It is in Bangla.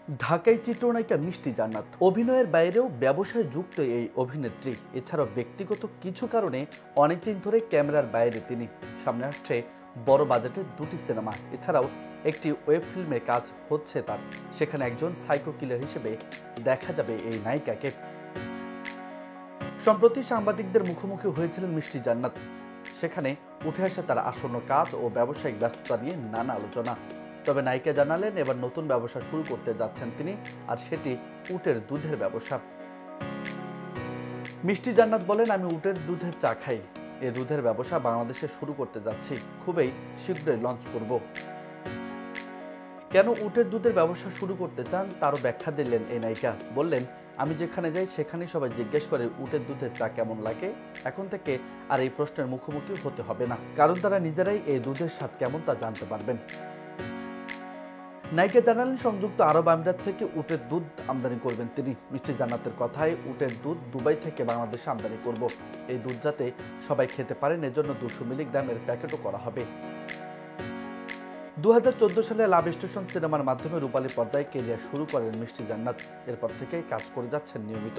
ঢাকাই চিত্রনায়িকা মিষ্টি জান্নাত অভিনয়ের বাইরেও ব্যবসায় যুক্ত এই অভিনেত্রী। এছাড়াও ব্যক্তিগত কিছু কারণে অনেকদিন ধরে ক্যামেরার বাইরে তিনি। সামনে আসছে বড় বাজেটের দুটি সিনেমা, এছাড়াও একটি ওয়েব ফিল্মের কাজ হচ্ছে তার। সেখানে একজন সাইকো কিলার হিসেবে দেখা যাবে এই নায়িকাকে। সম্প্রতি সাংবাদিকদের মুখোমুখি হয়েছিলেন মিষ্টি জান্নাত। সেখানে উঠে আসে তার আসন্ন কাজ ও ব্যবসায়িক ব্যস্ততা নিয়ে নানা আলোচনা। তবে নায়িকা জানালেন এবার নতুন ব্যবসা শুরু করতে যাচ্ছেন তিনি, আর সেটি উটের দুধের ব্যবসা। মিষ্টি জান্নাত বলেন, আমি উটের দুধের চা খাই। এই দুধের ব্যবসা বাংলাদেশে শুরু করতে যাচ্ছি, খুবই শীঘ্রই লঞ্চ করব। কেন উটের দুধের ব্যবসা শুরু করতে চান তারও ব্যাখ্যা দিলেন এই নায়িকা। বললেন, আমি যেখানে যাই সেখানেই সবাই জিজ্ঞেস করে উটের দুধের চা কেমন লাগে। এখন থেকে আর এই প্রশ্নের মুখোমুখি হতে হবে না, কারণ তারা নিজেরাই এই দুধের স্বাদ কেমন তা জানতে পারবেন। নায়িকা জানালেন, সংযুক্ত আরব আমিরাত থেকে উটের দুধ আমদানি করবেন তিনি। মিষ্টি জান্নাতের কথায়, উটের দুধ দুবাই থেকে বাংলাদেশে আমদানি করব। এই দুধ যাতে সবাই খেতে পারেন এজন্য 200 মিলিগ্রামের প্যাকেটও করা হবে। 2014 সালে লাভ স্টেশন সিনেমার মাধ্যমে রূপালী পর্দায় কেরিয়ার শুরু করেন মিষ্টি জান্নাত। এরপর থেকেই কাজ করে যাচ্ছেন নিয়মিত।